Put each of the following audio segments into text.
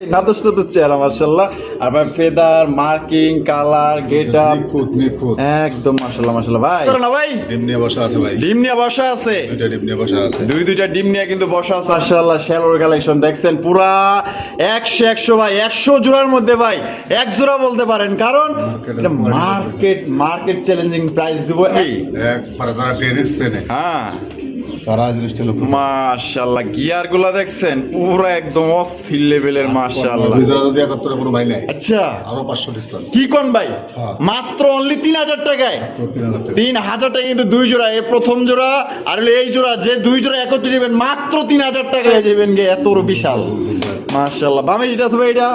নাদুস নাদুস চেহারা মাশাআল্লাহ। আর ভাই ফেদার মার্কিং কালার গেটআপ নিখুঁত একদম মাশাআল্লাহ মাশাআল্লাহ। ভাই না ভাই ডিম নিয়ে বসা আছে ভাই, ডিম নিয়ে বসা আছে, দুইটা ডিম নিয়ে বসা আছে, দুইটা ডিম নিয়ে কিন্তু বসা আছে মাশাআল্লাহ। শ্যালোর কালেকশন দেখছেন পুরা 100 ভাই, 100 জোড়ার মধ্যে ভাই এক জোড়া বলতে পারেন, কারণ এটা মার্কেট চ্যালেঞ্জিং প্রাইস দিব এই একবার যারা টেনিস চেনে হ্যাঁ তারা জিনিসটা লক্ষ্য করে। মাশাআল্লাহ গিয়ার গুলা দেখছেন পুরো একদম অস্থির লেভেলের মাশাআল্লাহ। দুই জোড়া যদি একাত্তরে কোনো ভাই নাই, আচ্ছা আরো 500 ডিসকাউন্ট। কি কোন ভাই হ্যাঁ। মাত্র অনলি 3000 টাকায়, তো 3000 টাকা 3000 টাকা কিন্তু দুই জোড়া, এই প্রথম জোড়া আর হলো এই জোড়া, যে দুই জোড়া একত্রে নেবেন মাত্র 3000 টাকায় যাবেন গে, এত বড় বিশাল মাশাআল্লাহ। বামে যেটা আছে ভাই এটা,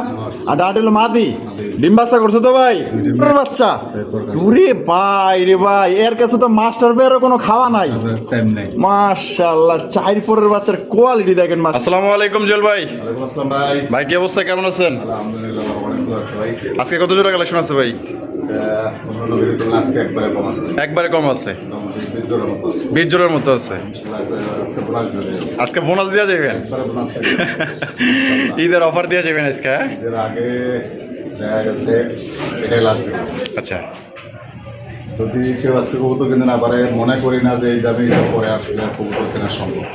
আর ডাট হলো মাদি, ডিম বাচ্চা করছে তো ভাই, বাচ্চা ওরে ভাই রে ভাই, এর কাছে তো মাস্টার বেরো কোনো খাওয়া নাই, টাইম নাই। মাশাআল্লাহ চার পরের বাচ্চার কোয়ালিটি দেখেন। আসসালামু আলাইকুম জুয়েল ভাই। ওয়ালাইকুম আসসালাম ভাই। ভাই কি অবস্থা, কেমন আছেন? আলহামদুলিল্লাহ অনেক ভালো আছে ভাই। আজকে কত জোড়া কালেকশন আছে ভাই? অন্যান্য ভিডিও তো আজকে একবারে কম আছে, একবারে কম আছে, 20 জোড়ার মতো আছে। 20 জোড়ার মতো আছে। আজকে বোনাস দিয়ে দেব, আজকে বোনাস দেওয়া যাবেন, একবারে বোনাস দিয়ে দেব। ঈদের অফার দেওয়া যাবেন আজকে হ্যাঁ? এর আগে দেখা গেছে এটাই লাস্ট। আচ্ছা যদি কেউ আজকে কবুতর কিনতে না পারে, মনে করি না যে এই দামে পরে আসলে কবুতর কেনা সম্ভব।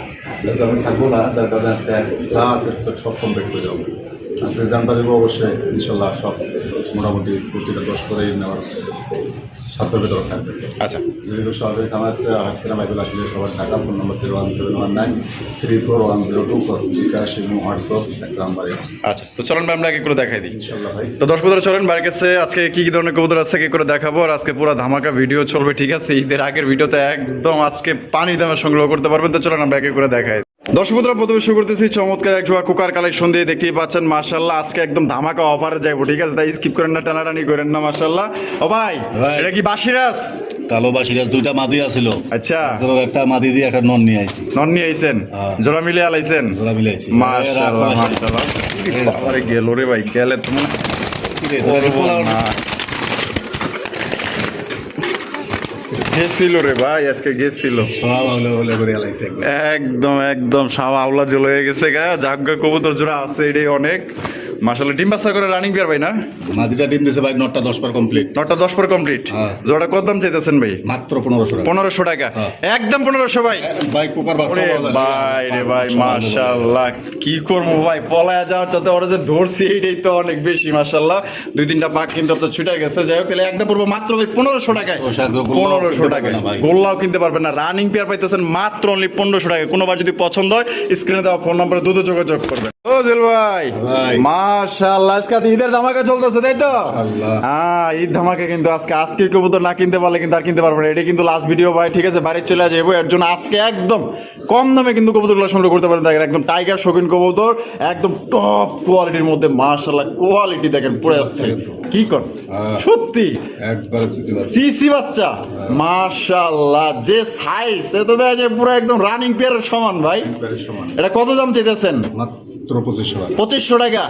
যেহেতু আমি থাকবো না, তার কারণে আজকে যা আছে সব কমপ্লিট করে যাবো। আজকে দামটা দেবো অবশ্যই ইনশাল্লাহ, সব মোটামুটি প্রতিটা 10 করেই নেওয়ার সাধ্য ভেতর থাকবে। আচ্ছা যেহেতু সরকারি খামার আসতে হাটকেনা বাইবেল আসলে সবার টাকা, ফোন নম্বর 01719341024, বিকাশ এবং হোয়াটসঅ্যাপ এক নাম্বারে। আচ্ছা তো চলেন ভাই আমরা এক এক করে দেখাই দিই। ইনশাল্লাহ ভাই। তো দর্শক বন্ধুরা চলেন বাড়ির কাছে আজকে কি কি ধরনের কবুতর আছে এক এক করে দেখাবো, আর আজকে পুরো ধামাকা ভিডিও চলবে, ঠিক আছে? ঈদের আগের ভিডিওতে একদম আজকে পানির দামে সংগ্রহ করতে পারবেন। তো চলেন আমরা এক এক করে দেখাই। দর্শক বন্ধুরা প্রথমে শুরু করতেছি চমৎকার এক জোড়া কুকার কালেকশন দিয়ে, দেখতেই পাচ্ছেন মাশাআল্লাহ আজকে একদম ধামাকা অফারে যাইবো, ঠিক আছে? তাই স্কিপ করেন না, টানাটানি করেন না মাশাআল্লাহ। ও ভাই ভাই। এটা কি বাসিরাস? কালো বাসিরাজ দুইটা মাদি আছিল, আচ্ছা একটা মাদি দিয়ে একটা নন নিয়ে আইছি, নন নিয়ে আইছেন, হ্যাঁ। জোড়া মিলে আলাইছেন জোড়া মিলাইছি। মাশাআল্লাহ মাশাআল্লাহ। আরে গেল রে ভাই, গেলে তো মনে না গেছিল রে ভাই, আজকে গেছিল সব হলে হলে করে এলাইছে একবার। একদম একদম সাওয়া আওলা জল হয়ে গেছে গা। জাগা কবুতর জোড়া আছে এটাই অনেক মাশাআল্লাহ। ডিম বাচ্চা করে রানিং বিয়ার ভাই না? মাদিটা ডিম দিছে ভাই, নটটা 10 পার কমপ্লিট, নটা 10 পর কমপ্লিট। হ্যাঁ। জোড়া কত দাম চাইতেছেন ভাই? মাত্র 1500 টাকা 1500 টাকা, হ্যাঁ। একদম 1500 ভাই। ভাই কুকার বাচ্চা ওরে পাওয়া যায় না। ভাই রে ভাই মাশাআল্লাহ, কি করবো ভাই, পলায়া যাওয়ার চাতে ওরা যে ধরছি এইটাই তো অনেক বেশি মাশাআল্লাহ। দুই তিনটা পাক কিন্তু আপনার ছুটে গেছে, যাই হোক তাহলে একটা পড়বো মাত্র ভাই 1500 টাকায়। 1500 টাকায় গোল্লাও কিনতে পারবেন না, রানিং পেয়ার পাইতেছেন মাত্র অনলি 1500 টাকায়। কোনোবার যদি পছন্দ হয় স্ক্রিনে দেওয়া ফোন নম্বরে দ্রুত যোগাযোগ করবেন। ও জেল ভাই ভাই। মাশাআল্লাহ আজকে ঈদের ধামাকা চলতেছে তাই তো? আল্লাহ। হ্যাঁ ঈদ ধামাকা কিন্তু আজকে কবুতর না কিনতে পারলে কিন্তু আর কিনতে পারবেন না। এটা কিন্তু লাস্ট ভিডিও ভাই, ঠিক আছে? বাড়ি চলে যাবো, এর জন্য আজকে একদম কম দামে কিন্তু কবুতরগুলো সংগ্রহ করতে পারেন। দেখেন একদম টাইগার শৌখিন কবুতর, একদম টপ কোয়ালিটির মধ্যে মাশাআল্লাহ কোয়ালিটি দেখেন পড়ে আসছে। কি কর সত্যি একবারে চিচি বাচ্চা। চিসি বাচ্চা মাশাআল্লাহ, যে সাইজ এটা দেখা যায় পুরো একদম রানিং পেয়ারের সমান ভাই। একবারে সমান। এটা কত দাম চাইতেছেন? মাত্র 2500 টাকা। 2500 টাকা,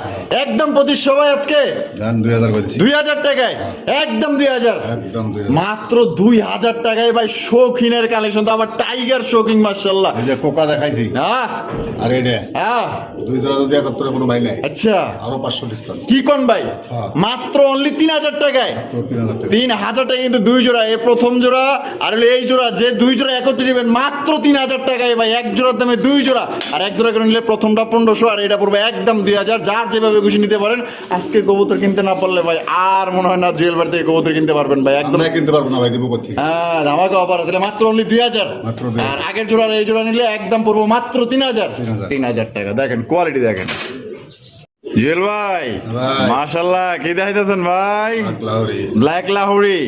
একদম 2500 ভাই আজকে দেন 2000 করে দিচ্ছি। 2000 টাকায়, একদম 2000, একদম 2000। মাত্র 2000 টাকায় ভাই। শৌখিনের কালেকশন তো আবার টাইগার শৌখিন মাশাআল্লাহ। এই যে কোকা দেখাইছি, হ্যাঁ আর এটা হ্যাঁ দুই জোড়া যদি একাত্তরে কোনো ভাই নাই, আচ্ছা আরো 500 ডিসকাউন্ট। কি কোন ভাই হ্যাঁ। মাত্র অনলি 3000 টাকায়, তো 3000 টাকা। 3000 টাকা কিন্তু দুই জোড়া, এই প্রথম জোড়া আর হলো এই জোড়া, যে দুই জোড়া একত্রে নেবেন মাত্র 3000 টাকায় ভাই। এক জোড়ার দামে দুই জোড়া, আর এক জোড়া করে নিলে প্রথমটা 1500 আর এটা পড়বে একদম 2000। যার যেভাবে খুশি নিতে পারেন। আজকে কবুতর কিনতে না পারলে ভাই আর মনে হয় না জুয়েল বাড়ি থেকে কবুতর কিনতে পারবেন ভাই, একদম। আমরা কিনতে পারবো না ভাই, দেবো কোথায়? হ্যাঁ ধামাকা অফার আছে, মাত্র অনলি 2000। মাত্র 2000। আর আগের জোড়া আর এই জোড়া নিলে একদম পড়বো মাত্র 3000। 3000 3000 টাকা। দেখেন কোয়ালিটি দেখেন জুয়েল ভাই ভাই। মাশাআল্লাহ। কি দেখাইতেছেন ভাই? লাউরি। ব্ল্যাক লাহুরি,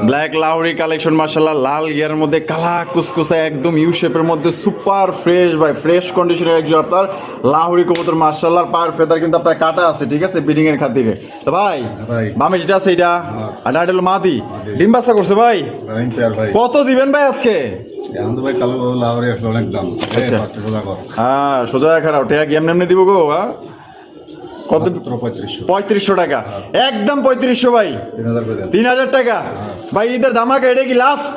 ব্ল্যাক লাহুরি কালেকশন মাশাআল্লাহ। লাল গিয়ারের মধ্যে কালা কুসকুসা একদম ইউ শেপের মধ্যে সুপার ফ্রেশ ভাই, ফ্রেশ কন্ডিশনের একজন আপনার লাহুরি কবুতর মাশাআল্লাহ। পার ফেদার কিন্তু আপনার কাটা আছে, ঠিক আছে, ব্রিডিং এর খাতিরে। তো ভাই ভাই। বামে যেটা আছে এটা, আর এটা হলো মাদি, মাদি। ডিম বাচ্চা করছে ভাই। রানিং পেয়ার ভাই। কত দিবেন ভাই আজকে? এখন তো ভাই কালো লাউরি আসলে অনেক দাম। আচ্ছা। মাত্র সোজা কর। হ্যাঁ সোজা খারাপ টেয়া গেম নেমনে দিব গো। হ্যাঁ কত? মাত্র 3500। 3500 টাকা, একদম 3500 ভাই। 3000 করে দেন। 3000 টাকা ভাই। ঈদের ধামাকা এটা কি লাস্ট?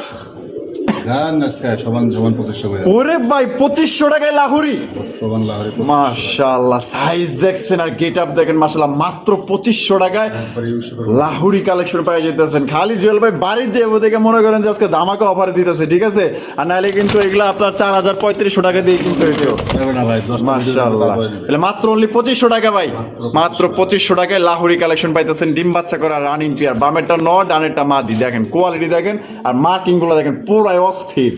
যান আজকে সমান সমান 2500 করে ওরে ভাই 2500 টাকায় লাহুরি, বর্তমান লাহোরে মাশাআল্লাহ সাইজ দেখছেন আর গেট আপ দেখেন মাশাআল্লাহ, মাত্র 2500 টাকায় লাহুরি কালেকশন পাই যেতেছেন। খালি জুয়েল ভাই বাড়ির যে দেখে মনে করেন যে আজকে ধামাকা অফার দিতেছে, ঠিক আছে। আর নাহলে কিন্তু এগুলো আপনার 4000-3500 টাকা দিয়ে কিনতে হইতো না ভাই 10 মাশাআল্লাহ। তাহলে মাত্র অনলি 2500 টাকা ভাই, মাত্র 2500 টাকায় লাহুরি কালেকশন পাইতেছেন। ডিম বাচ্চা করা রানিং পেয়ার, বামেরটা নর ডানেরটা মাদি, দেখেন কোয়ালিটি দেখেন আর মার্কিং গুলো দেখেন পুরাই অস্থির।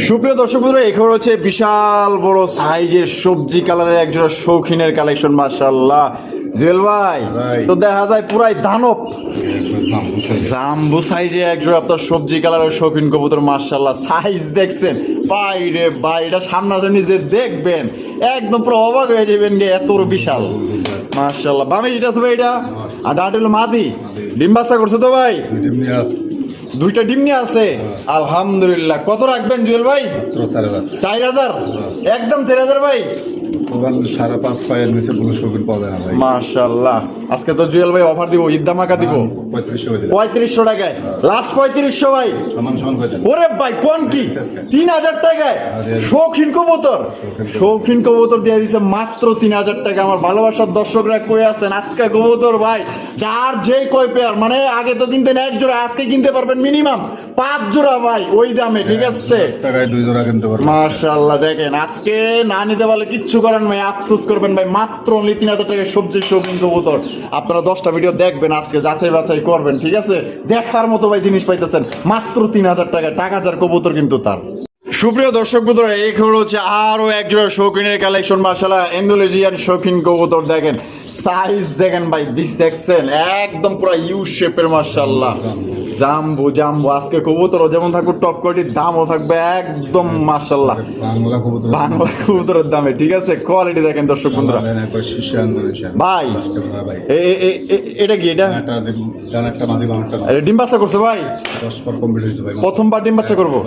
সুপ্রিয় দর্শক বন্ধুরা, এখানে হচ্ছে বিশাল বড় সাইজের সবজি কালারের একজোড়া শৌখিনের কালেকশন মাশাআল্লাহ। জুয়েল ভাই তো দেখা যায় পুরাই দানব জাম্বু সাইজে একজোড়া আপনার সবজি কালারের শৌখিন কবুতর মাশাআল্লাহ। সাইজ দেখছেন ভাই রে ভাই, এটা সামনাসামনি যে দেখবেন একদম পুরো অবাক হয়ে যাবেন গে, এত বড় বিশাল মাশাআল্লাহ। বামে যেটা আছে ভাই এটা, আর ডাটা হলো মাদি। ডিম বাচ্চা করছে তো ভাই? দুইটা ডিম নিয়ে আছে আলহামদুলিল্লাহ। কত রাখবেন জুয়েল ভাই? মাত্র 4000 4000, একদম 4000 ভাই। তোমার 5.5-6 এর নিচে কোনো শৌখিন পাওয়া যায় না ভাই মাশাআল্লাহ। আজকে তো জুয়েল ভাই অফার দিব, ঈদ ধামাকা দিব 3500 করে দিলাম 3500 টাকায়, লাস্ট 3500 ভাই। সমান সমান করে দেন। ওরে ভাই কোন কি 3000 টাকায় আরে। শৌখিন কবুতর, শৌখিন কবুতর দিয়ে দিছে মাত্র 3000 টাকা। আমার ভালোবাসার দর্শকরা কই আছেন? আজকে কবুতর ভাই যার যেই কয় পেয়ার, মানে আগে তো কিনতেন এক জোড়া, আজকে কিনতে পারবেন মিনিমাম 5 জোড়া ভাই ওই দামে, ঠিক আছে। টাকায় 2 জোড়া কিনতে পারবেন মাশাআল্লাহ। দেখেন আজকে না নিতে পারলে কিচ্ছু করেন ভাই, আফসোস করবেন ভাই। মাত্র অনলি 3000 টাকায় সবজি শৌখিন কবুতর। আপনারা 10টা ভিডিও দেখবেন আজকে, যাচাই বাছাই করবেন, ঠিক আছে। দেখার মতো ভাই জিনিস পাইতেছেন মাত্র 3000 টাকায়, টাকা যার কবুতর কিন্তু তার। সুপ্রিয় দর্শক বন্ধুরা, এই খবর হচ্ছে আরো একজোড়া শৌখিনের কালেকশন মাশাআল্লাহ, ইন্দোনেশিয়ান শৌখিন কবুতর। দেখেন সাইজ দেখেন ভাই, বিশ দেখছেন একদম পুরো ইউ শেপের মাশাআল্লাহ। জাম্বু জাম্বু আজকে কবুতরও যেমন থাকুক টপ কোয়ালিটির, দামও থাকবে একদম মাশাআল্লাহ বাংলা কবুতর বাংলা কবুতরের দামে, ঠিক আছে। কোয়ালিটি দেখেন দর্শক বন্ধুরা ভাই। এটা কি এটা? একটা মাদি বাংলাটা এটা ডিম বাচ্চা করছে ভাই? 10 পর কমপ্লিট হয়েছে ভাই, প্রথমবার ডিম বাচ্চা করবো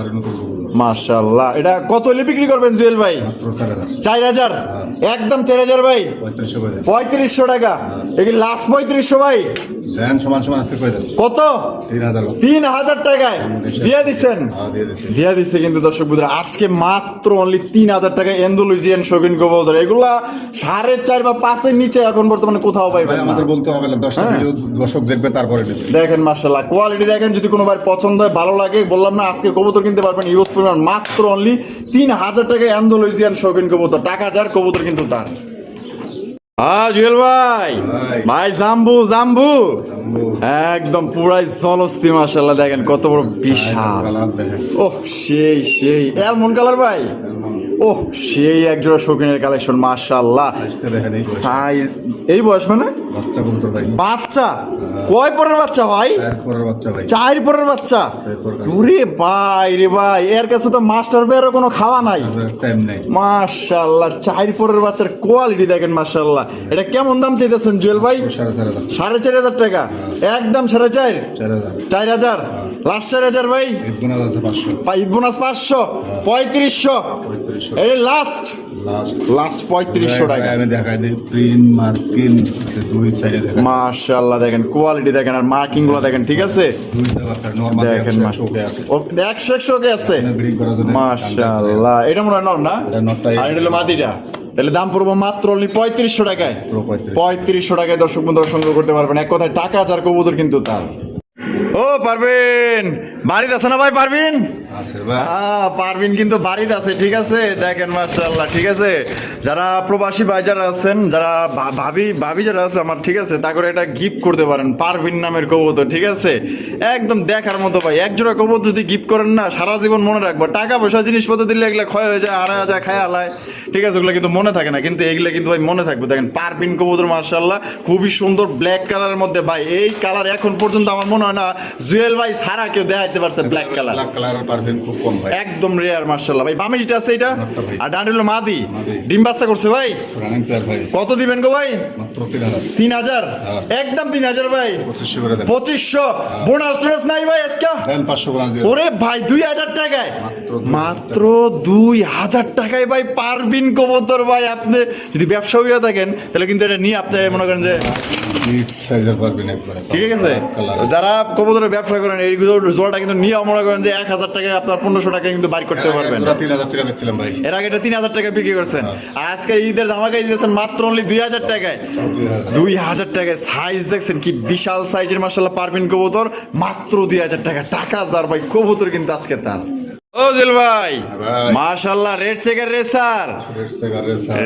মাশাআল্লাহ। এটা কত হলে বিক্রি করবেন জুয়েল ভাই? মাত্র 4000 4000, একদম 4000 ভাই। 3500 করে দেন 3500 টাকা, এই লাস্ট 3500 ভাই। দেন সমান সমান আজকে করে দেন কত? 3000 টাকায় দিয়ে দিচ্ছেন, দিয়ে দিচ্ছে কিন্তু দর্শক বন্ধুরা আজকে মাত্র অনলি 3000 টাকায় ইন্দোনেশিয়ান শৌখিন কবুতর। এগুলা 4.5 বা 5-এর নিচে এখন বর্তমানে কোথাও পাইবেন ভাই। না। আমাদের বলতে হবে না, 10টা ভিডিও দর্শক দেখবে তারপরে নেবে। দেখেন মাশাআল্লাহ কোয়ালিটি দেখেন, যদি কোনো ভাই পছন্দ হয় ভালো লাগে, বললাম না আজকে কবুতর কিনতে পারবেন ইউজ পরিমাণ মাত্র অনলি 3000 টাকায় ইন্দোনেশিয়ান শৌখিন কবুতর। টাকা যার কবুতর কিন্তু তার। জুয়েল ভাই ভাই জাম্বু জাম্বু একদম পুরাই জলস্তি মাশাআল্লাহ। দেখেন কত বড় বিশাল, কালার দেখেন ওহ সেই সেই এমন কালার ভাই, ওহ সেই একজোড়া শৌখিনের কালেকশন মাশাআল্লাহ। সাইজটা দেখেন, এই সাইজ এই বয়স মানে বাচ্চা কবুতর ভাই, বাচ্চা কয় পরের বাচ্চা ভাই? এরপরের বাচ্চা ভাই, 4 পরের বাচ্চা। ওরে ভাই রে ভাই, এর কাছে তো মাস্টার বেরও কোনো খাওয়া নাই, টাইম নাই মাশাআল্লাহ। 4 পরের বাচ্চার কোয়ালিটি দেখেন মাশাআল্লাহ। এটা কেমন দাম চাইতেছেন জুয়েল ভাই? 4500 টাকা, একদম 4000, লাস্ট 4000 ভাই। ঈদ বোনাস 500, 3500, এই লাস্ট 3500 টাকা। আমি দেখাই দিই প্রিন্ট মার্কিং দুই সাইডে দেখেন মাশাআল্লাহ। দেখেন কোয়ালিটি দেখেন আর মার্কিং গুলো দেখেন, ঠিক আছে। দুইটা বাচ্চা নরমাল দেখেন 100 আছে, 100 কে আছে ব্রিং করার জন্য মাশাআল্লাহ। এটা মনে হয় নর না, এটা নটটাই, আর এটা হলো মাদিটা। তাহলে দাম পড়বো মাত্র অনলি 3500 টাকায়। 3500 টাকায় দর্শক বন্ধুরা সংগ্রহ করতে পারবেন। এক কথায় টাকা যার কবুতর কিন্তু তার। ও পারবেন বাড়িতে আছে না ভাই? পারবেন আছে ভাই, পারবিন কিন্তু বাড়িতে আছে, ঠিক আছে। দেখেন মাশাআল্লাহ, ঠিক আছে। যারা প্রবাসী ভাই যারা আছেন, যারা ভাবি যারা আছে আমার, ঠিক আছে, তা করে এটা গিফট করতে পারেন পারবিন নামের কবুতর, ঠিক আছে। একদম দেখার মতো ভাই, একজোড়া কবুতর যদি গিফট করেন না সারা জীবন মনে রাখবো। টাকা পয়সা জিনিসপত্র দিলে এগুলো ক্ষয় হয়ে যায়, হারা যায়, খায় আলায়, ঠিক আছে, ওগুলো কিন্তু মনে থাকে না, কিন্তু এগুলো কিন্তু ভাই মনে থাকবে। দেখেন পারবিন কবুতর মাশাআল্লাহ, খুবই সুন্দর ব্ল্যাক কালারের মধ্যে ভাই। এই কালার এখন পর্যন্ত আমার মনে হয় না জুয়েল ভাই সারা কেউ দেখাইতে পারছে ব্ল্যাক কালার। ব্ল্যাক কালার পারবেন খুব কম ভাই, একদম রেয়ার মাশাআল্লাহ ভাই। বামে যেটা আছে এটা, আর ডান হলো মাদি। মাদি। ডিম বাচ্চা করছে ভাই? রানিং পেয়ার ভাই। কত দিবেন গো ভাই? মাত্র 3000, 3000, একদম 3000 ভাই। 2500 করে দেন। 2500 বোনাস টোনাস নাই ভাই আজকে? দেন 500 বোনাস দিয়ে। ওরে ভাই 2000 টাকায়, মাত্র 2000 টাকায় ভাই পারবিন কবুতর ভাই। আপনি যদি ব্যবসা হইয়া থাকেন তাহলে কিন্তু এটা নিয়ে আপনি মনে করেন যে বিগ সাইজের পারবেন একবারে, ঠিক আছে। কালার যারা কবুতরের ব্যবসা করেন এই জোড়াটা কিন্তু নিয়ে মনে করেন যে 1000 টাকায় আপনার 1500 টাকা কিন্তু বাইর করতে পারবেন। 3000 টাকা বেচছিলাম ভাই। এর আগে এটা 3000 টাকা বিক্রি করছেন, আর আজকে ঈদের ধামাকায় দিয়েছেন মাত্র অনলি 2000 টাকায়। 2000 টাকায় সাইজ দেখছেন কি বিশাল সাইজের মাশাআল্লাহ পারবিন কবুতর, মাত্র 2000 টাকা। টাকা যার ভাই কবুতর কিন্তু আজকে তার। ও জুয়েল ভাই মাশাআল্লাহ red checker racer,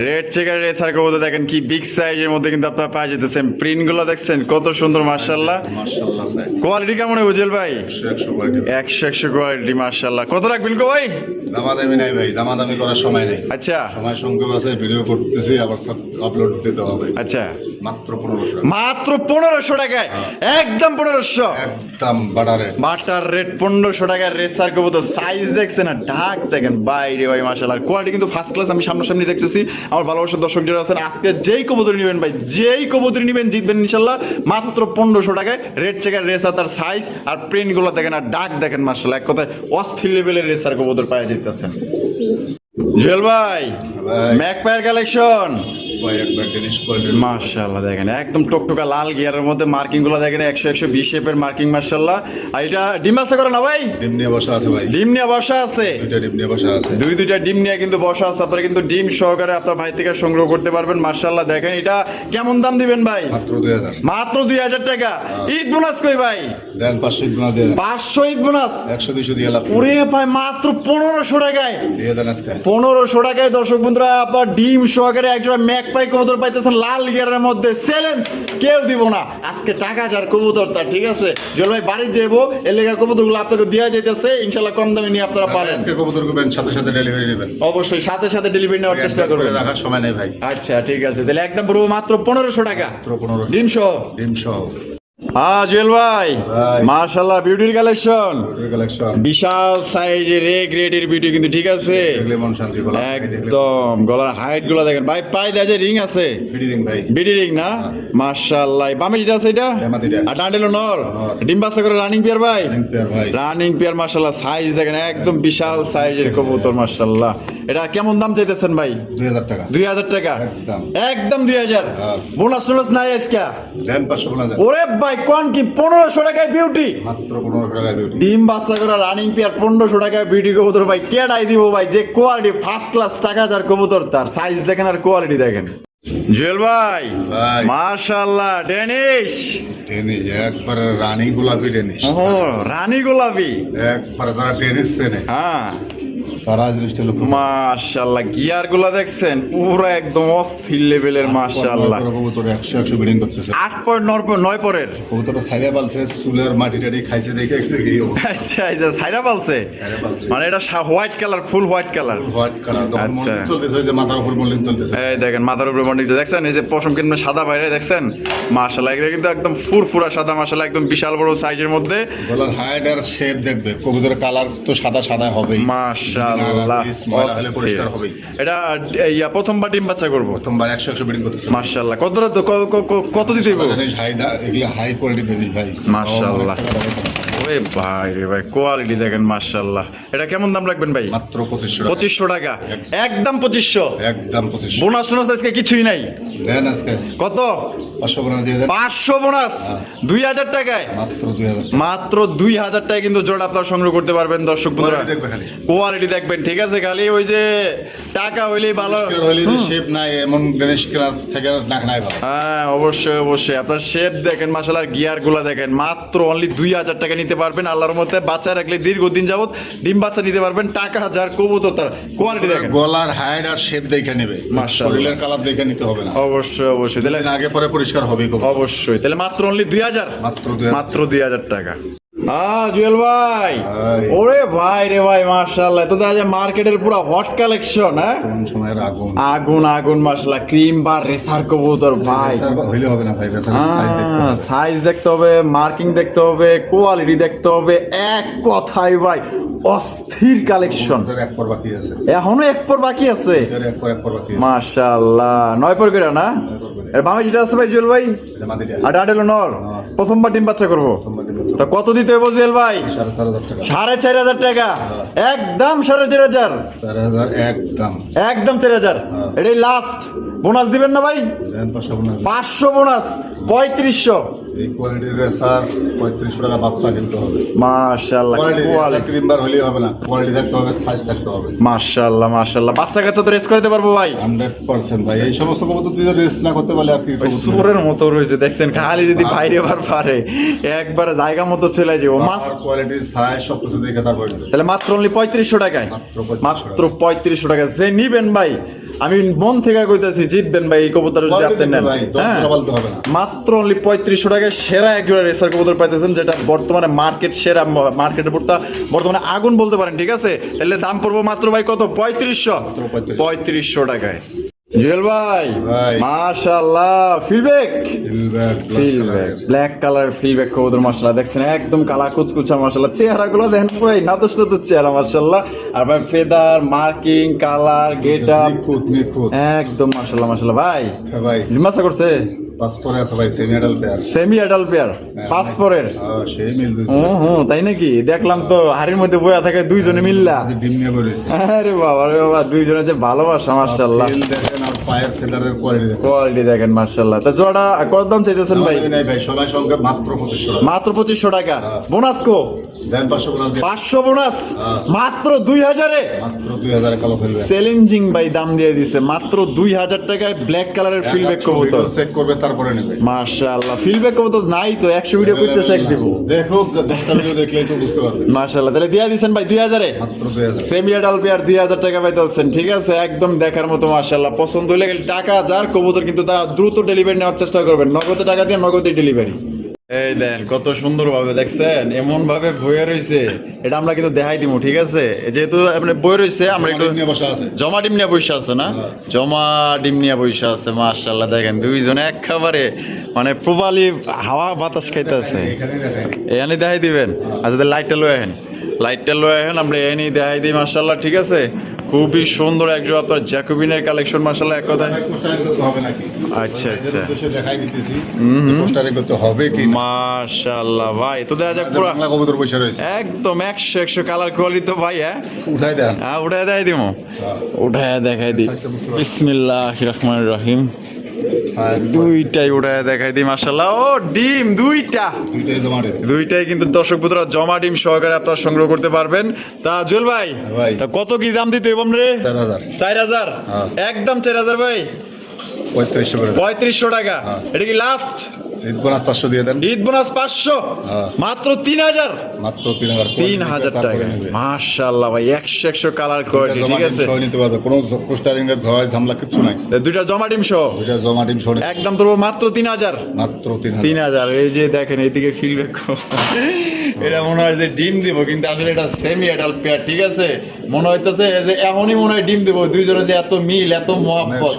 red checker racer কবুতর দেখেন কি বিগ সাইজের মধ্যে কিন্তু আপনারা পাওয়া যেতেছেন। প্রিন্ট গুলো দেখছেন কত সুন্দর মাশাআল্লাহ। মাশাআল্লাহ সাইজ কোয়ালিটি কেমন হবে জুয়েল ভাই? 100 কোয়ালিটি। 100 কোয়ালিটি মাশাআল্লাহ। কত রাখবেন গো ভাই? দামাদামি নাই ভাই, দামাদামি করার সময় নেই। আচ্ছা সময় সংক্ষেপ আছে, ভিডিও করতেছি আবার আপলোড দিতে হবে। আচ্ছা মাত্র 1500 টাকা। মাত্র 1500 টাকায়, একদম 1500, একদম বাটারে বাটার রেট 1500 টাকার রেসার কবুতর। সাইজ দেখছেন না, ঢাক দেখেন বাইরে ভাই মাশাআল্লাহ। কোয়ালিটি কিন্তু ফার্স্ট ক্লাস, আমি সামনাসামনি দেখতেছি। আমার ভালোবাসার দর্শক যারা আছেন আজকে যেই কবুতর নেবেন ভাই, যেই কবুতর নেবেন জিতবেন ইনশাআল্লাহ। মাত্র 1500 টাকায় রেড চেকার রেসার, তার সাইজ আর প্রিন্ট গুলো দেখেন আর ডাক দেখেন মাশাআল্লাহ। এক কথায় অস্থির লেভেলের রেসার কবুতর পাওয়া যেতেছেন। জুয়েল ভাই ম্যাকপায়ার কালেকশন ভাই একবার জিনিস কোয়ালিটি মাশাআল্লাহ দেখেন একদম টকটকা লাল গিয়ারের মধ্যে মার্কিং গুলো দেখেন 100-120 শেপের মার্কিং মাশাআল্লাহ। আর এটা ডিম বাচ্চা করে না ভাই? ডিম নিয়ে বসা আছে ভাই, ডিম নিয়ে বসা আছে, দুইটা ডিম নিয়ে বসা আছে, দুইটা ডিম নিয়ে কিন্তু বসা আছে। আপনারা কিন্তু ডিম সহকারে আপনার ভাই থেকে সংগ্রহ করতে পারবেন মাশাআল্লাহ। দেখেন এটা কেমন দাম দিবেন ভাই? মাত্র 2000। মাত্র 2000 টাকা। ঈদ বোনাস কই ভাই? দেন 500 গুণা দেন, 500 ঈদ বোনাস 100-200 দিয়ে লাভ ওরে ভাই মাত্র 1500 টাকায় দিয়ে দেন আজকে। 1500 টাকায় দর্শক বন্ধুরা আপনার ডিম সহকারে একজোড়া ম্যাকপাই কবুতর পাইতেছেন লাল গিয়ারের মধ্যে। চ্যালেঞ্জ কেউ দিব না আজকে, টাকা যার কবুতর তার। ঠিক আছে জল ভাই বাড়ি যাবো এলাকা কবুতরগুলো আপনাকে দেওয়া যাইতেছে ইনশাআল্লাহ, কম দামে নিয়ে আপনারা পাবেন। আজকে কবুতর করবেন, সাথে সাথে ডেলিভারি নেবেন। অবশ্যই সাথে সাথে ডেলিভারি নেওয়ার চেষ্টা করবেন, রাখার সময় নেই ভাই। আচ্ছা ঠিক আছে তাহলে একদম পুরো মাত্র 1500 টাকা মাত্র 1500 ডিম সহ। ডিম সহ। হ্যাঁ জুয়েল ভাই ভাই। মাশাআল্লাহ বিউটির কালেকশন, কালেকশন বিশাল সাইজের এ গ্রেডের বিউটি কিন্তু। ঠিক আছে দেখলে মন শান্তি গলা একদম গলার হাইট গুলো দেখেন ভাই, পায়ে দেয় যে রিং আছে, ফিডিং ভাই, বিডি রিং না মাশাআল্লাহ। বামে যেটা আছে এটা বামাতিটা। আর ডান্ডেলো নর, ডিম বাচ্চা করে রানিং পেয়ার ভাই, পেয়ার ভাই, রানিং পেয়ার মাশাআল্লাহ। সাইজ দেখেন একদম বিশাল সাইজের কবুতর মাশাআল্লাহ। এটা কেমন দাম চাইতেছেন ভাই? 2000 টাকা। 2000 টাকা একদম একদম 2000। বোনাস টোনাস নাই আজকে? দেন 500 গুণা দেন। ওরে ভাই কোন কি 1500 টাকায় বিউটি, মাত্র 1500 টাকা বিউটি। ডিম বাচ্চা করা রানিং পেয়ার 1500 টাকায় বিউটি কবুতর ভাই কেডাই দিব ভাই, যে কোয়ালিটি ফার্স্ট ক্লাস। টাকা যার কবুতর তার। সাইজ দেখেন আর কোয়ালিটি দেখেন। জুয়েল ভাই ভাই মাশাআল্লাহ ডেনিশ, টেনিস একবার রানী গোলাপি টেনিস। ও রানী গোলাপি, একবার যারা টেনিস চেনে হ্যাঁ তারা জিনিসটা লক্ষ্য মাশাআল্লাহ। গিয়ার গুলা দেখছেন পুরো একদম অস্থির লেভেলের মাশাআল্লাহ। কবুতর 100 বিডিং করতেছে। 8.9 পরের কবুতরটা সাইরা পালছে, চুলের মাটি টাটি খাইছে দেখে একটু এই অবস্থা। আচ্ছা আচ্ছা সাইরা পালছে, সাইরা পালছে। মানে এটা হোয়াইট কালার, ফুল হোয়াইট কালার। হোয়াইট কালার আচ্ছা। মল্লিন চলতেছে, যে মাথার উপর মল্লিন চলতেছে। এই দেখেন মাথার উপরে মন্ডিক দেখছেন, এই যে পশম কিন্তু সাদা বাইরে দেখছেন মাশাআল্লাহ। এগুলো কিন্তু একদম ফুরফুরা সাদা মাশাআল্লাহ, একদম বিশাল বড় সাইজের মধ্যে। গলার হাইট আর শেপ দেখবে, কবুতরের কালার তো সাদা সাদা হবেই মাশাআল্লাহ ময়লা হলে পরিষ্কার হবেই। এটা প্রথমবার ডিম বাচ্চা করবো প্রথমবার 100 বিডিং করতেছে মাশাআল্লাহ। কতটা তো কত দিতে হইব? জিনিস হাই না, এগুলো হাই কোয়ালিটি জিনিস ভাই মাশাআল্লাহ। ওরে ভাই রে ভাই কোয়ালিটি দেখেন মাশাআল্লাহ। এটা কেমন দাম রাখবেন ভাই? মাত্র 2500 টাকা। 2500 টাকা একদম 2500। একদম 2500। বোনাস টোনাস আজকে কিছুই নাই? দেন আজকে কত? 500 বোনাস দিয়ে দেন। 500 বোনাস 2000 টাকায়। মাত্র 2000। মাত্র 2000 টাকায় কিন্তু জোড়া আপনারা সংগ্রহ করতে পারবেন দর্শক বন্ধুরা। কোয়ালিটি দেখবে খালি, কোয়ালিটি দেখবেন। ঠিক আছে খালি ওই যে টাকা হইলেই ভালো, হইলে যে শেপ নাই এমন গণেশ কালার থেকে নাক নাই ভালো। হ্যাঁ অবশ্যই অবশ্যই। আপনার শেপ দেখেন মাশাআল্লাহ, গিয়ার গুলা দেখেন। মাত্র অনলি 2000 টাকা নিতে পারবেন আল্লাহর মধ্যে। বাচ্চা রাখলে দীর্ঘদিন যাবত ডিম বাচ্চা নিতে পারবেন। টাকা হাজার কবুতর তার। কোয়ালিটি দেখেন, গলার হাইট আর শেপ দেখে নেবে, মাশাআল্লাহ। শরীরের কালার দেখে নিতে হবে না। অবশ্যই অবশ্যই। তাহলে দিন আগে পরে পরিষ্কার হবে কবুতর। অবশ্যই তাহলে মাত্র অনলি 2000। মাত্র 2000। মাত্র 2000 টাকা। জুয়েল ভাই ভাই। ওরে ভাই রে ভাই মাশাআল্লাহ, তো দেখা যায় মার্কেটের পুরো হট কালেকশন। হ্যাঁ কোন সময়ের আগুন আগুন আগুন মাশাআল্লাহ। ক্রিম বা রেসার কবুতর ভাই, রেসার হইলে হবে না ভাই, রেসার সাইজ দেখতে হবে। সাইজ দেখতে হবে, মার্কিং দেখতে হবে, কোয়ালিটি দেখতে হবে। এক কথাই ভাই অস্থির কালেকশন। কবুতরের এক পর বাকি আছে, এখনো এক পর বাকি আছে এক পর বাকি আছে। মাশাআল্লাহ 9 পর করে না? এর বামে যেটা আছে ভাই জুয়েল ভাই, জামাতিটা আর ডাডেলো নর। প্রথমবার ডিম বাচ্চা করবো, তোমার দিন তা কত দিতে হবে জুয়েল ভাই? 4500 টাকা। 4500 টাকা একদম। 4500 4000 একদম। একদম 4000। এটাই লাস্ট। বোনাস দিবেন না ভাই? দেন 500 বোনাস। 500 বোনাস 3500। এই কোয়ালিটির রেসার 3500 টাকা বাচ্চা কিনতে হবে। মাশাআল্লাহ কোয়ালিটি ক্রিমবার হলেই হবে না, কোয়ালিটি থাকতে হবে, সাইজ থাকতে হবে। মাশাআল্লাহ মাশাআল্লাহ বাচ্চা কাচ্চা তো রেস করতে পারবো ভাই 100% ভাই। এই সমস্ত কবুতর তুই রেস না করতে পারলে আর কি ওই কবুতর সুরের মতো রয়েছে দেখছেন, খালি যদি বাইরে বার পারে একবারে জায়গা মতো চলে যাবো। আর কোয়ালিটি সাইজ সব কিছু দেখে তারপর তাহলে মাত্র অনলি 3500 টাকায়, মাত্র 3500 টাকা যে নিবেন ভাই, আমি মন থেকে কইতাছি জিতবেন ভাই এই কবুতর যদি আপনি নেন। হ্যাঁ মাত্র অনলি 3500 টাকায় সেরা এক জোড়া রেসার কবুতর পাইতেছেন, যেটা বর্তমানে মার্কেট সেরা, মার্কেটের উপরটা বর্তমানে আগুন বলতে পারেন। ঠিক আছে, তাহলে দাম পড়বো মাত্র ভাই কত? 3500 টাকায়। জুয়েল ভাই মাশাআল্লাহ ফিলব্যাক ব্ল্যাক কালার ফিলব্যাক কবুতর মাশাআল্লাহ দেখছেন একদম কালা কুচকুচা মাশাআল্লাহ, চেহারাগুলো দেখেন পুরো নাদুস নাদুস চেহারা মাশাআল্লাহ। আর ভাই ফেদার মার্কিং কালার গেটআপ একদম মাশাআল্লাহ মাশাআল্লাহ। ভাই ভাই লিমাসা করছে পাসপোরে আছে ভাই, সেমি অ্যাডাল্ট পেয়ার পাসপোরের সেই মিল দুই। তাই নাকি? দেখলাম তো হাড়ির মধ্যে বয়া থাকে দুইজনে মিল্লা। ডিম নিয়ে বেরিয়েছে। আরে বাবা রে বাবা, দুইজনে যে ভালোবাসা মাশাআল্লাহ। দেখেন আর পায়ের ফেদারের কোয়ালিটি দেখেন মাশাআল্লাহ। তা জোড়াটা কত দাম চাইতেছেন ভাই? নাই ভাই, সময় সঙ্গে মাত্র 2500 টাকা। মাত্র 2500 টাকা। বোনাস কো দেন 500 বোনাস দিয়ে 500 বোনাস মাত্র 2000 এ, মাত্র 2000 কালো ফেলবে। চ্যালেঞ্জিং ভাই দাম দিয়ে দিছে মাত্র 2000 টাকায় ব্ল্যাক কালারের ফিলব্যাক কবুতর। চেক করবে তারপরে নেবে। মাশাআল্লাহ ফিলব্যাক কবুতর নাই তো 100 ভিডিও করতে চেক দিব। দেখো 10টা ভিডিও দেখলেই তো বুঝতে পারবে। মাশাআল্লাহ তাহলে দিয়া দিবেন ভাই 2000 এ, মাত্র 2000 সেমি অ্যাডাল্ট পেয়ার 2000 টাকা পাইতেছেন। ঠিক আছে, একদম দেখার মতো মাশাআল্লাহ। পছন্দ হলে টাকা যার কবুতর কিন্তু তারা দ্রুত ডেলিভারি নেওয়ার চেষ্টা করবেন, নগদে টাকা দিয়ে নগদে ডেলিভারি। এই দেন কত সুন্দর ভাবে দেখছেন, এমন ভাবে বয়ে রয়েছে, এটা আমরা কিন্তু দেখাই দিব। ঠিক আছে, যেহেতু আপনি বয়ে রয়েছে আমরা একটু জমা ডিম নিয়ে বসে আছে না, জমা ডিম নিয়ে বসে আছে মাশাআল্লাহ। দেখেন দুইজনে একেবারে মানে প্রবালি হাওয়া বাতাস খাইতে আছে। এখানে দেখাই দিবেন। আচ্ছা লাইটটা লয়ে আহেন, লাইটটা লয়ে আহেন, আমরা এখানে দেখাই দিই মাশাআল্লাহ। ঠিক আছে, খুবই সুন্দর একজন আপনার জ্যাকোবিনের কালেকশন মাশাআল্লাহ এক কথায়। আচ্ছা আচ্ছা দেখাই দিতেছি পোস্টারে করতে হবে কি মাশাআল্লাহ ভাই। তো দেখা যাক পুরো বাংলা কবুতর বসে রয়েছে একদম 100 কালার কোয়ালিটি তো ভাই। হ্যাঁ উঠাই দেন, হ্যাঁ উঠাই দেখাই দিব, উঠাই দেখাই দিই। বিসমিল্লাহির রহমানির রহিম। দুইটাই উঠায় দেখাই দিই মাশাআল্লাহ। ও ডিম দুইটাই কিন্তু দর্শক বন্ধুরা জমা ডিম সহকারে আপনারা সংগ্রহ করতে পারবেন। তা জুয়েল ভাই তা কত কি দাম দিতে হবে আমরা? 4000 একদম 4000 ভাই, 3500 টাকা। এটা কি লাস্ট? ঈদ বোনাস 500 দিয়ে দেন। ঈদ বোনাস 500 মাত্র 3000, মাত্র 3000 টাকা মাশাআল্লাহ ভাই। 100 কালার কোয়ালিটি। ঠিক আছে, নিতে পারবে, কোনো পোস্টারিং এর ঝয় ঝামেলা কিছু নাই। দুইটা জমা ডিম সহ, একদম তো মাত্র 3000, মাত্র 3000। এই যে দেখেন এইদিকে ফিলব্যাক, এটা মনে হয় যে ডিম দিব, কিন্তু আসলে এটা সেমি অ্যাডাল্ট পেয়ার। ঠিক আছে, মনে হইতেছে যে এখনই মনে হয় ডিম দিব। দুইজনে যে এত মিল এত মহব্বত,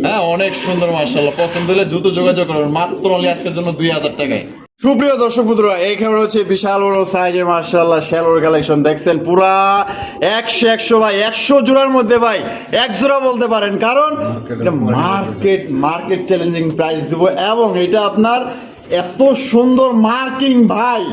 হ্যাঁ অনেক সুন্দর মাশাআল্লাহ। পছন্দ হলে দ্রুত যোগাযোগ করবেন মাত্র অনলি আজকের জন্য 2000 টাকায়। সুপ্রিয় দর্শক বন্ধুরা, এইখানে হচ্ছে বিশাল বড় সাইজের মাশাআল্লাহ শ্যালোর কালেকশন দেখছেন, পুরা 100 ভাই, 100 জোড়ার মধ্যে ভাই 1 জোড়া বলতে পারেন, কারণ এটা মার্কেট চ্যালেঞ্জিং প্রাইস দিব। এবং এটা আপনার এত সুন্দর মার্কিং ভাই,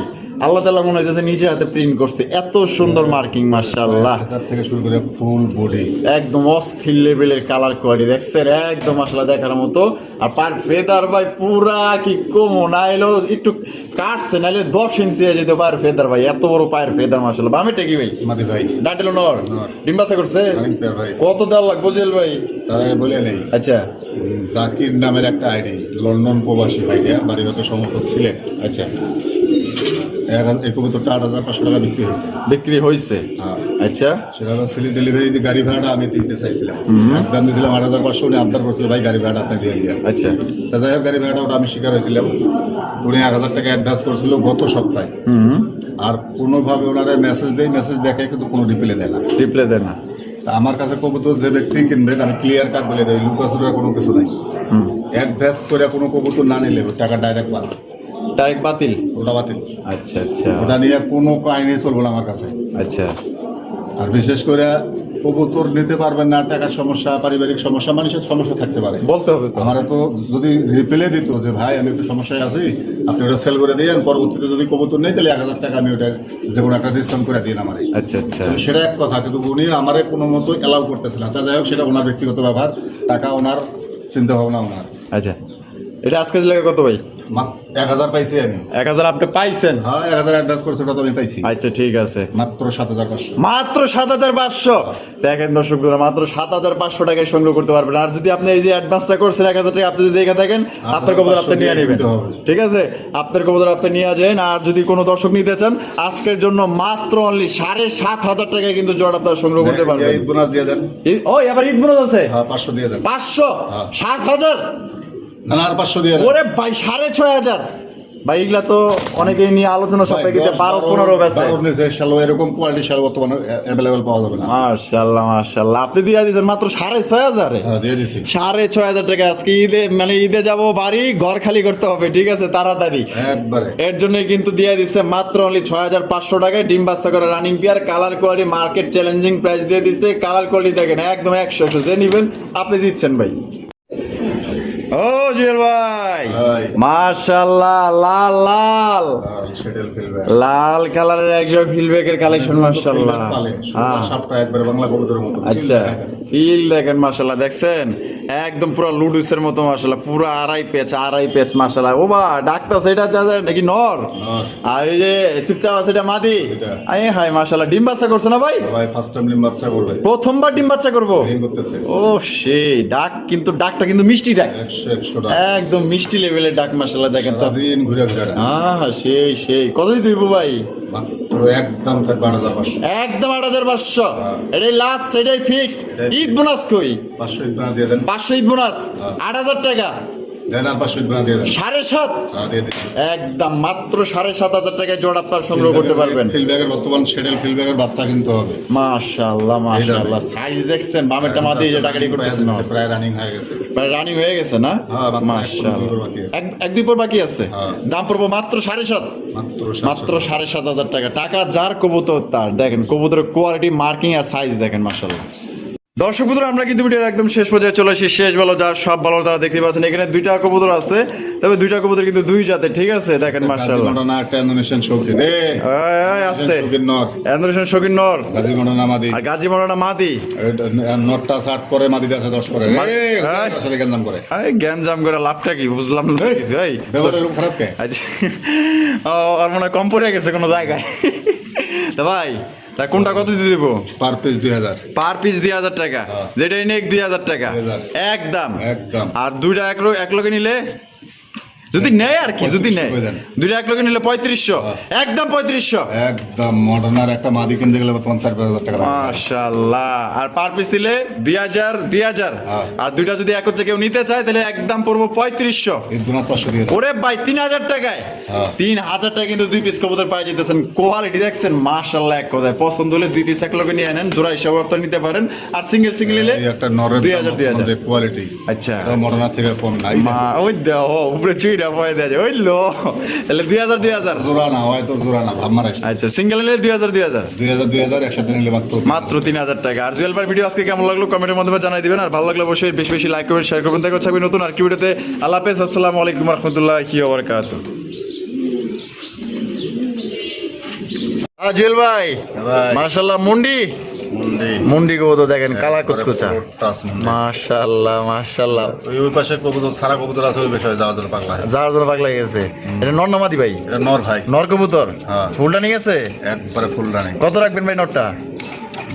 আল্লাহ তাআলা মনে হইতেছে নিজের হাতে প্রিন্ট করছে, এত সুন্দর মার্কিং মাশাআল্লাহ। থেকে শুরু করে ফুল বডি একদম অস্থির লেভেলের কালার কোয়ালিটি দেখছেন, একদম মাশাআল্লাহ দেখার মতো। আর পার ফেদার ভাই পুরা কি কমো না এলো, একটু কাটছে নাইলে 10 ইঞ্চি হয়ে যেত পায়ের ফেদার ভাই, এত বড় পায়ের ফেদার মাশাআল্লাহ। বামেটা কি ভাই? মাদি ভাই, ডাটেলো নর, ডিম্বাসা করছে ভাই। কত দেওয়ার লাগবে জেল ভাই? তার আগে বলে নেই। আচ্ছা, জাকির নামের একটা আইডি, লন্ডন প্রবাসী ভাইটা, বাড়ি হয়তো সমস্ত সিলেট। আচ্ছা, এই কবুতরটা 8500 টাকা বিক্রি হয়েছে। আচ্ছা, সেটা হলো সিলেট ডেলিভারি গাড়ি ভাড়াটা আমি দিতে চাইছিলাম, একদম দিয়েছিলাম 8500, উনি আবদার করছিল ভাই গাড়ি ভাড়াটা আপনি দিয়ে দিয়ে। আচ্ছা, তা যাই হোক গাড়ি ভাড়াটা ওটা আমি স্বীকার হয়েছিলাম। উনি 1000 টাকা অ্যাডভান্স করছিল গত সপ্তাহে। আর কোনোভাবে ওনারা মেসেজ দেখে কিন্তু কোনো রিপ্লাই দেয় না। তা আমার কাছে কবুতর যে ব্যক্তি কিনবেন আমি ক্লিয়ার কাট বলে দেয়, লুকাচুরের কোনো কিছু নাই। অ্যাডভান্স করে কোনো কবুতর না নিলে ওই টাকা ডাইরেক্ট বাতিল, ওটা বাতিল। আচ্ছা আচ্ছা, ওটা নিয়ে কোনো কাহিনী চলবো না আমার কাছে। আচ্ছা, আর বিশেষ করে কবুতর নিতে পারবেন না, টাকার সমস্যা, পারিবারিক সমস্যা, মানুষের সমস্যা থাকতে পারে, বলতে হবে। আমার তো যদি রিপ্লে দিত যে ভাই আমি একটু সমস্যায় আছি, আপনি ওটা সেল করে দিয়েন, পরবর্তীতে যদি কবুতর নেই তাহলে 1000 টাকা আমি ওটা যে কোনো একটা ডিসকাউন্ট করে দিন আমার। আচ্ছা আচ্ছা, সেটা এক কথা, কিন্তু উনি আমারে কোনো মতো অ্যালাউ করতেছিলেন। তা যাই হোক, সেটা ওনার ব্যক্তিগত ব্যাপার, টাকা ওনার, চিন্তা ভাবনা ওনার। আচ্ছা, এটা আজকে দিলে কত ভাই? 1000 পাইছি আমি। 1000 আপনি পাইছেন? হ্যাঁ 1000 অ্যাডভান্স করছে, ওটা তো আমি পাইছি। আচ্ছা ঠিক আছে, মাত্র 7500। মাত্র 7500। দেখেন দর্শক বন্ধুরা, মাত্র 7500 টাকায় সংগ্রহ করতে পারবেন। আর যদি আপনি এই যে অ্যাডভান্সটা করছেন 1000 টাকা, আপনি যদি দেখে থাকেন আপনার কবুতর আপনি নিয়ে নেবেন, ঠিক আছে? আপনার কবুতর আপনি নিয়ে যান। আর যদি কোনো দর্শক নিতে চান আজকের জন্য মাত্র অনলি 7500 টাকায় কিন্তু জোড়া আপনারা সংগ্রহ করতে পারবেন। ঈদ বোনাস দিয়ে দেন। ও এবার ঈদ বোনাস আছে? হ্যাঁ 500 দিয়ে দেন। 500? 7000? না আর 500 দিয়ে দেন। ওরে ভাই 6500 ভাই, এগুলা তো অনেকেই নিয়ে আলোচনা সাপেক্ষে 12-15 বেচে। 12 নিচে শালো এরকম কোয়ালিটি শালো বর্তমানে अवेलेबल পাওয়া যাবে না। মাশাআল্লাহ মাশাআল্লাহ, আপনি দিয়ে দিয়েছেন মাত্র 6500 এ? হ্যাঁ দিয়ে দিছি। 6500 টাকা। আজকে ঈদে মানে ঈদে যাব, বাড়ি ঘর খালি করতে হবে, ঠিক আছে? তাড়াতাড়ি একবারে এর জন্য কিন্তু দিয়ে দিচ্ছে মাত্র অনলি 6500 টাকায় ডিম বাচ্চা করে running pair, colour quality market challenging price দিয়ে দিচ্ছে। কালার কোয়ালিটি দেখেন একদম 100 যে নিবেন আপনি জিতছেন ভাই। ও জুয়েল ভাই, মাশাআল্লাহ, লাল লাল সেটেল ফেলবে। লাল কালারের একজন ফিলব্যাকের কালেকশন মাশাআল্লাহ। হ্যাঁ সবটা একবারে বাংলা কবুতরের মতো। আচ্ছা ফিল দেখেন মাশাআল্লাহ, দেখছেন একদম পুরো লুডুসের মতো মাশাআল্লাহ, পুরো আড়াই পেচ মাশাআল্লাহ। ও বা ডাক্তার সেটা নাকি নর, আর এই যে চুপচাপ আছে এটা মাদি। আয় হায় মাশাআল্লাহ, ডিম বাচ্চা করছে না ভাই? ভাই ফার্স্ট টাইম ডিম বাচ্চা করবে, প্রথমবার ডিম বাচ্চা করবো। ডিম করতেছে। ও সেই ডাক, কিন্তু ডাকটা কিন্তু মিষ্টি ডাক, 100 টাকা একদম মিষ্টি লেভেলের ডাক মাশাআল্লাহ। দেখেন তো দিন ঘুরে ঘুরে হ্যাঁ সেই কত দিতে হইব ভাই? মাত্র একদম 8500। একদম 8500। এটাই লাস্ট, এটাই ফিক্সড। ঈদ বোনাস কই? 500 ঈদ বোনাস দিয়ে দেন। 500 ঈদ বোনাস, 8000 টাকা দেন। আর 500 ঈদ বোনাস দিয়ে দেন। 7.5। হ্যাঁ দিয়ে দিন। একদম মাত্র 7500 টাকায় জোড়া আপনার সংগ্রহ করতে পারবেন। ফিলব্যাগের বর্তমান সেটেল ফিলব্যাগের বাচ্চা কিনতে হবে। মাশাআল্লাহ মাশাআল্লাহ, সাইজ দেখছেন বামেরটা মাদি যে টাকাটি করতেছেন না, প্রায় রানিং হয়ে গেছে। প্রায় রানিং হয়ে গেছে না? হ্যাঁ, মাশাআল্লাহ, এক দুই পর বাকি আছে। দাম পড়বো মাত্র 7.5। মাত্র 7500 টাকা। টাকা যার কবুতর তার। দেখেন কবুতরের কোয়ালিটি, মার্কিং আর সাইজ দেখেন মাশাআল্লাহ। দর্শক বন্ধুরা, আমরা কিন্তু ভিডিওর একদম শেষ পর্যায়ে চলে আসি। শেষ ভালো যার সব ভালো তারা দেখতে পাচ্ছেন। এখানে 2টা কবুতর আছে, তবে 2টা কবুতর কিন্তু 2 জাতের, ঠিক আছে? দেখেন মাশাআল্লাহ। গাজী একটা ইন্দোনেশিয়ান শৌখিন। আস্তে শৌখিন নর, ইন্দোনেশিয়ান শৌখিন নর, গাজী মডানা মাদি। আর গাজী মডানা মাদি। নটটা 60 করে, মাদিটা আছে 10 করে। আসলে গঞ্জাম করে। আরে গ্যাঞ্জাম করে লাভটা কি বুঝলাম না কিছু। এই ব্যবহার এরকম খারাপ কে? আর মনে হয় কম পড়ে গেছে কোনো জায়গায়। তা ভাই তা কোনটা কত দিয়ে দেবো? Per piece 2000। পার পিস 2000 টাকা। যেটা নেক 2000 টাকা 2000 একদম। একদম। আর 2টা এক লগে নিলে, যদি নেয় আর কি, যদি নেয় 2টা এক লগে নিলে 3500। একদম 3500। একদম মডার্নার একটা মাদি কিনতে গেলে বর্তমান 4-5000 টাকা লাগে। মাশাআল্লাহ। আর পার পিস দিলে 2000। আর 2টা যদি একত্রে কেউ নিতে চায় তাহলে একদম পড়বো 3500। ঈদ বোনাস 500 দিয়ে দেন। ওরে ভাই 3000 টাকায়। 3000 টাকা কিন্তু 2 পিস কবুতর পাই যেতেছেন। কোয়ালিটি দেখছেন মাশাআল্লাহ, এক কথায় পছন্দ হলে 2 পিস এক লগে নিয়ে নেন, জোড়া হিসাবে আপনি নিতে পারেন। আর সিঙ্গেল নিলে এই একটা নরের 2000 যে কোয়ালিটি, আচ্ছা এটা মডার্নার থেকে কম নাই। ওই দাও উপরে চুইরা পয় দেয়, ওই লো তাহলে 2000। জোড়া না হয় তোর জোড়া না, ভাব মারাইস। আচ্ছা সিঙ্গেল নিলে 2000 একসাথে নিলে মাত্র 3000 টাকা। আর জুয়েল ভাই ভিডিও আজকে কেমন লাগলো কমেন্টের মাধ্যমে জানাই দিবেন। আর ভালো লাগলে অবশ্যই বেশি বেশি লাইক করবেন, শেয়ার করবেন। দেখা হচ্ছে নতুন আর কি ভিডিওতে। আল্লাহ হাফেজ, আসসালামু আলাইকুম ওয়া রাহমাতুল্লাহি ওয়া বারাকাতুহু। জুয়েল ভাই মাশাআল্লাহ, মুন্ডি কবুতর দেখেন কালা কুচকুচা, মাশাআল্লাহ মাশাআল্লাহ। ওই পাশে কবুতর সারা কবুতর আছে, ওই পাশে যাওয়ার জন্য পাগলা গেছে। এটা নর না মাদি ভাই? এটা নর ভাই, নর কবুতর। হ্যাঁ ফুলটা নিয়ে গেছে একবারে ফুল রানিং। কত রাখবেন ভাই নরটা?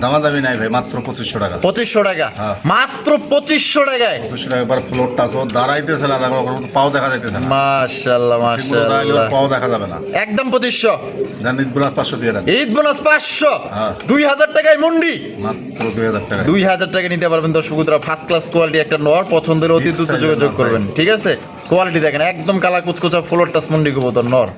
দামাদামি নাই ভাই, মাত্র 2500 টাকা। 2500 টাকা? মাত্র 2500 টাকায়? 2500 টাকা একবার ফ্লোরটা তো দাঁড়াইতেছে না, পাও দেখা যাইতেছে না। মাশাআল্লাহ মাশাআল্লাহ, পাও দেখা যাবে না। একদম 2500। দেন ঈদ বোনাস 500 দিয়ে দেন। ঈদ বোনাস 500। 2000 টাকায় মুন্ডি, মাত্র 2000 টাকা। 2000 টাকা নিতে পারবেন দর্শক বন্ধুরা। ফার্স্ট ক্লাস কোয়ালিটি একটা নর, পছন্দের অতি দ্রুত যোগাযোগ করবেন, ঠিক আছে? কোয়ালিটি দেখেন একদম কালা কুচকুচা ফ্লোর টাচ মুন্ডি কবুতর নর।